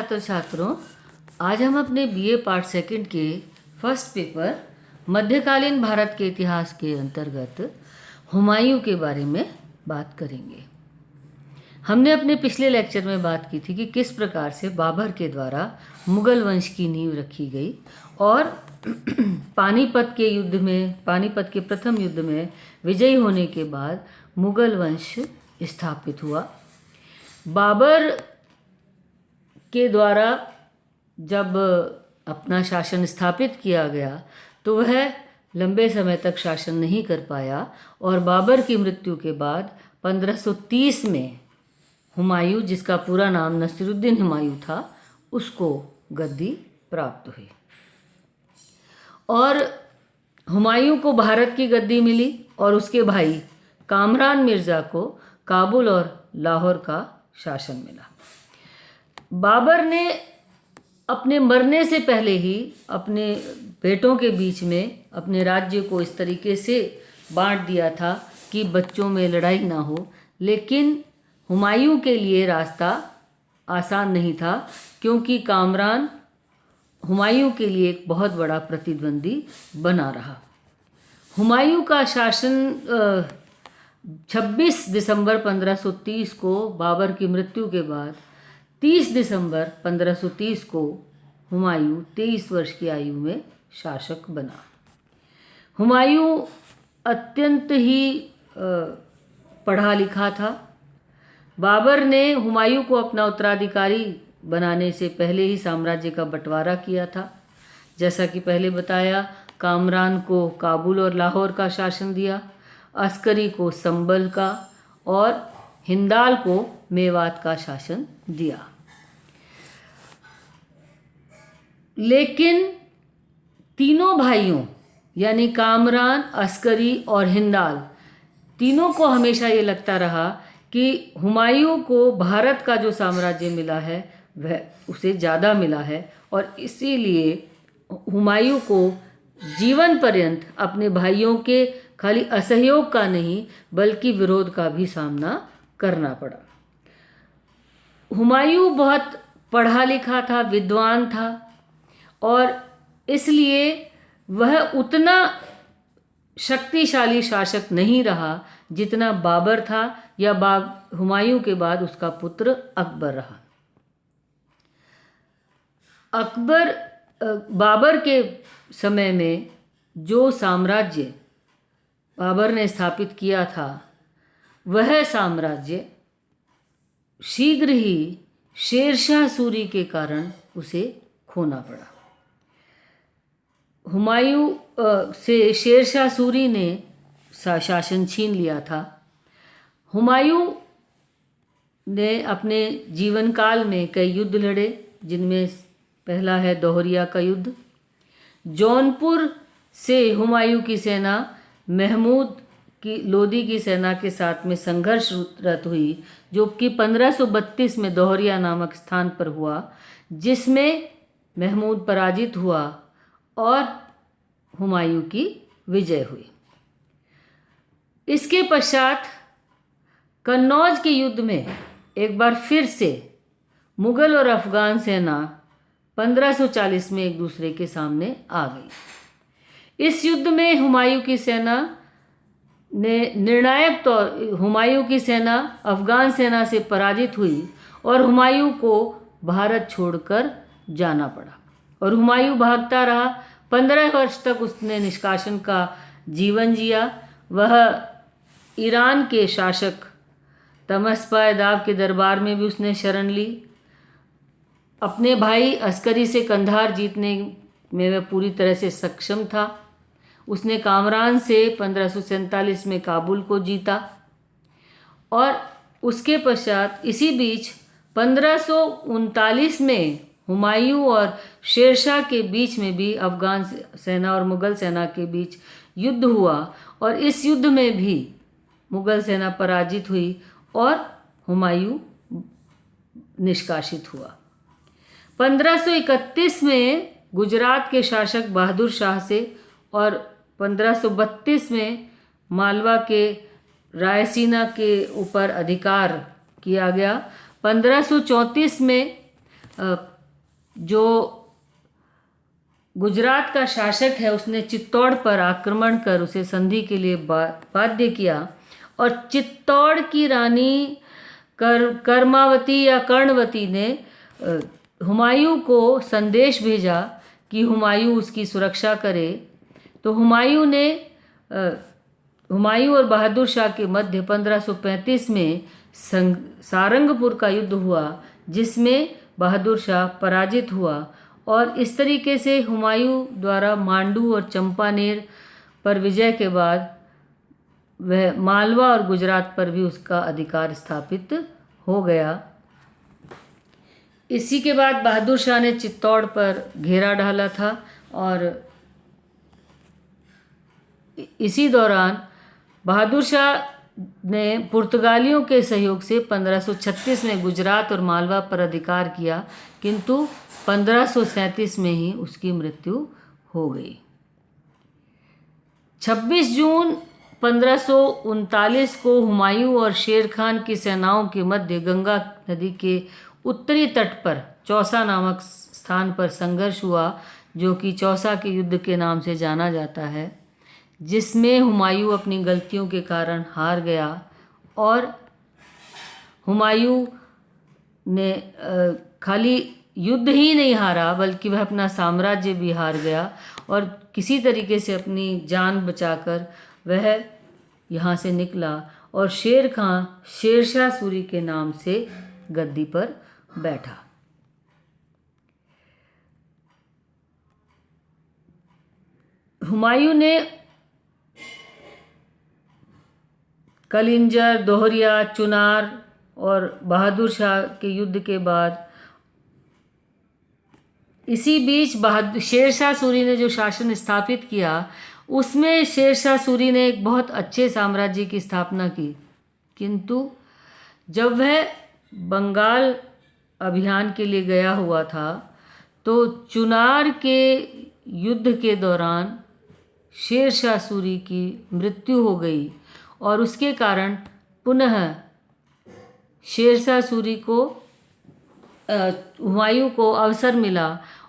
छात्र छात्रों, आज हम अपने बीए पार्ट सेकंड के फर्स्ट पेपर मध्यकालीन भारत के इतिहास के अंतर्गत हुमायूं के बारे में बात करेंगे। हमने अपने पिछले लेक्चर में बात की थी कि किस प्रकार से बाबर के द्वारा मुगल वंश की नींव रखी गई और पानीपत के प्रथम युद्ध में विजयी होने के बाद मुगल वंश स्थापित हुआ। बाबर के द्वारा जब अपना शासन स्थापित किया गया तो वह लंबे समय तक शासन नहीं कर पाया और बाबर की मृत्यु के बाद 1530 में हुमायूं, जिसका पूरा नाम नसीरुद्दीन हुमायूं था, उसको गद्दी प्राप्त हुई और हुमायूं को भारत की गद्दी मिली और उसके भाई कामरान मिर्ज़ा को काबुल और लाहौर का शासन मिला। बाबर ने अपने मरने से पहले ही अपने बेटों के बीच में अपने राज्य को इस तरीके से बांट दिया था कि बच्चों में लड़ाई ना हो, लेकिन हुमायूं के लिए रास्ता आसान नहीं था क्योंकि कामरान हुमायूं के लिए एक बहुत बड़ा प्रतिद्वंदी बना रहा। हुमायूं का शासन 26 दिसंबर 1530 को बाबर की मृत्यु के बाद 30 दिसंबर 1530 को हुमायूं 23 वर्ष की आयु में शासक बना। हुमायूं अत्यंत ही पढ़ा लिखा था। बाबर ने हुमायूं को अपना उत्तराधिकारी बनाने से पहले ही साम्राज्य का बंटवारा किया था। जैसा कि पहले बताया, कामरान को काबुल और लाहौर का शासन दिया, अस्करी को संबल का और हिंदाल को मेवात का शासन दिया। लेकिन तीनों भाइयों यानी कामरान, अस्करी और हिंदाल, तीनों को हमेशा ये लगता रहा कि हुमायूं को भारत का जो साम्राज्य मिला है वह उसे ज़्यादा मिला है और इसीलिए हुमायूं को जीवन पर्यंत अपने भाइयों के खाली असहयोग का नहीं बल्कि विरोध का भी सामना करना पड़ा। हुमायूं बहुत पढ़ा लिखा था, विद्वान था और इसलिए वह उतना शक्तिशाली शासक नहीं रहा जितना बाबर था या हुमायूं के बाद उसका पुत्र अकबर रहा। बाबर के समय में जो साम्राज्य बाबर ने स्थापित किया था वह साम्राज्य शीघ्र ही शेरशाह सूरी के कारण उसे खोना पड़ा। हुमायूं से शेरशाह सूरी ने शासन छीन लिया था। हुमायूं ने अपने जीवन काल में कई युद्ध लड़े, जिनमें पहला है दोहरिया का युद्ध। जौनपुर से हुमायूं की सेना महमूद की लोदी की सेना के साथ में संघर्षरत हुई, जो कि 1532 में दोहरिया नामक स्थान पर हुआ, जिसमें महमूद पराजित हुआ और हुमायूं की विजय हुई। इसके पश्चात कन्नौज के युद्ध में एक बार फिर से मुगल और अफगान सेना 1540 में एक दूसरे के सामने आ गई। इस युद्ध में हुमायूं की सेना अफगान सेना से पराजित हुई और हुमायूं को भारत छोड़कर जाना पड़ा और हुमायूं भागता रहा। 15 वर्ष तक उसने निष्कासन का जीवन जिया। वह ईरान के शासक तमस्पायदाब के दरबार में भी उसने शरण ली। अपने भाई अस्करी से कंधार जीतने में वह पूरी तरह से सक्षम था। उसने कामरान से 1547 में काबुल को जीता और उसके पश्चात इसी बीच 1539 में हुमायूं और शेरशाह के बीच में भी अफगान सेना और मुगल सेना के बीच युद्ध हुआ और इस युद्ध में भी मुगल सेना पराजित हुई और हुमायूं निष्कासित हुआ। 1531 में गुजरात के शासक बहादुर शाह से और 1532 में मालवा के रायसीना के ऊपर अधिकार किया गया। 1534 में जो गुजरात का शासक है उसने चित्तौड़ पर आक्रमण कर उसे संधि के लिए बाध्य किया और चित्तौड़ की रानी कर्मावती या कर्णवती ने हुमायूं को संदेश भेजा कि हुमायूं उसकी सुरक्षा करे। तो हुमायूं और बहादुर शाह के मध्य 1535 में सारंगपुर का युद्ध हुआ, जिसमें बहादुर शाह पराजित हुआ और इस तरीके से हुमायूं द्वारा मांडू और चंपानेर पर विजय के बाद वह मालवा और गुजरात पर भी उसका अधिकार स्थापित हो गया। इसी के बाद बहादुर शाह ने चित्तौड़ पर घेरा डाला था और इसी दौरान बहादुर शाह ने पुर्तगालियों के सहयोग से 1536 में गुजरात और मालवा पर अधिकार किया, किंतु 1537 में ही उसकी मृत्यु हो गई। 26 जून 1539 को हुमायूं और शेर खान की सेनाओं के मध्य गंगा नदी के उत्तरी तट पर चौसा नामक स्थान पर संघर्ष हुआ, जो कि चौसा के युद्ध के नाम से जाना जाता है, जिसमें हुमायूं अपनी गलतियों के कारण हार गया और हुमायूं ने खाली युद्ध ही नहीं हारा बल्कि वह अपना साम्राज्य भी हार गया और किसी तरीके से अपनी जान बचाकर वह यहाँ से निकला और शेर खां शेरशाह सूरी के नाम से गद्दी पर बैठा। हुमायूं ने कलिंजर, दोहरिया, चुनार और बहादुर शाह के युद्ध के बाद इसी बीच शेरशाह सूरी ने जो शासन स्थापित किया उसमें शेरशाह सूरी ने एक बहुत अच्छे साम्राज्य की स्थापना की, किंतु जब वह बंगाल अभियान के लिए गया हुआ था तो चुनार के युद्ध के दौरान शेरशाह सूरी की मृत्यु हो गई और उसके कारण पुनः शेरशाह सूरी को हुमायूं को अवसर मिला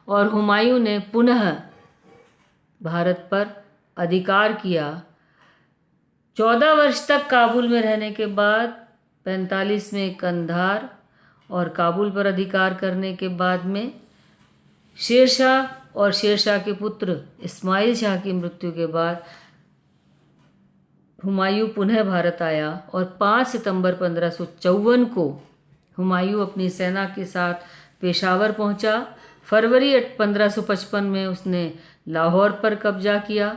और हुमायूं ने पुनः भारत पर अधिकार किया। 14 वर्ष तक काबुल में रहने के बाद 45 में कंधार और काबुल पर अधिकार करने के बाद में शेरशाह और शेरशाह के पुत्र इस्माइल शाह की मृत्यु के बाद हुमायूं पुनः भारत आया और 5 सितंबर 1554 को हुमायूं अपनी सेना के साथ पेशावर पहुंचा। फरवरी 1555 में उसने लाहौर पर कब्जा किया।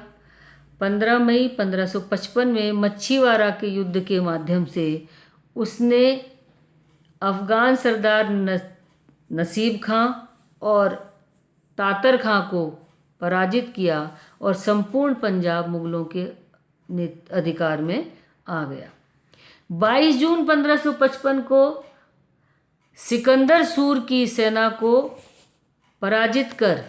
15 मई 1555 में मच्छीवाड़ा के युद्ध के माध्यम से उसने अफ़गान सरदार नसीब खां और तातर खां को पराजित किया और संपूर्ण पंजाब मुगलों के अधिकार में आ गया। 22 जून 1555 को सिकंदर सूर की सेना को पराजित कर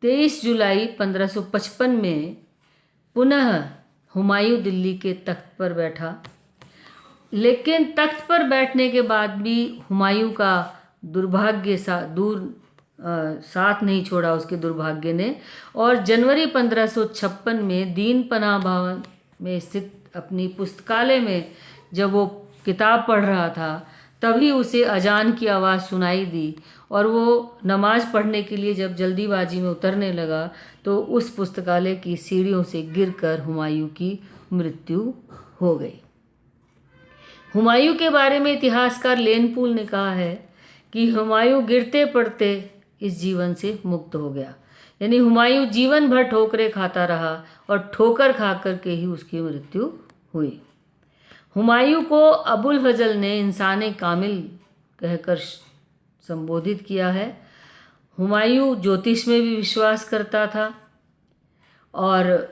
23 जुलाई 1555 में पुनः हुमायूं दिल्ली के तख्त पर बैठा, लेकिन तख्त पर बैठने के बाद भी हुमायूं का दुर्भाग्य साथ नहीं छोड़ा उसके दुर्भाग्य ने, और जनवरी 1556 में दीन पनाह भवन में स्थित अपनी पुस्तकालय में जब वो किताब पढ़ रहा था तभी उसे अजान की आवाज़ सुनाई दी और वो नमाज़ पढ़ने के लिए जब जल्दीबाजी में उतरने लगा तो उस पुस्तकालय की सीढ़ियों से गिरकर हुमायूं की मृत्यु हो गई। हुमायूं के बारे में इतिहासकार लेनपूल ने कहा है कि हुमायूं गिरते पड़ते इस जीवन से मुक्त हो गया, यानी हुमायूं जीवन भर ठोकरें खाता रहा और ठोकर खा कर के ही उसकी मृत्यु हुई। हुमायूं को अबुल फजल ने इंसाने कामिल कहकर संबोधित किया है। हुमायूं ज्योतिष में भी विश्वास करता था और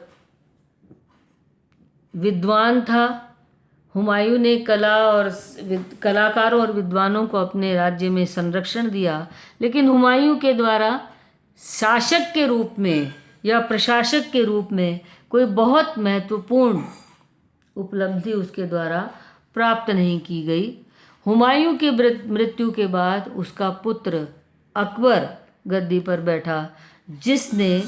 विद्वान था। हुमायूं ने कलाकारों और विद्वानों को अपने राज्य में संरक्षण दिया, लेकिन हुमायूं के द्वारा शासक के रूप में या प्रशासक के रूप में कोई बहुत महत्वपूर्ण उपलब्धि उसके द्वारा प्राप्त नहीं की गई हुमायूं के मृत्यु के बाद उसका पुत्र अकबर गद्दी पर बैठा, जिसने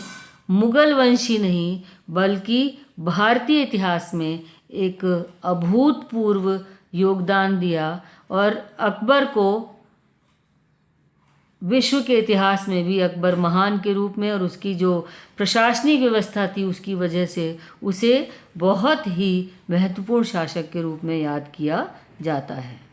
मुगल वंशी नहीं बल्कि भारतीय इतिहास में एक अभूतपूर्व योगदान दिया और अकबर को विश्व के इतिहास में भी अकबर महान के रूप में और उसकी जो प्रशासनिक व्यवस्था थी उसकी वजह से उसे बहुत ही महत्वपूर्ण शासक के रूप में याद किया जाता है।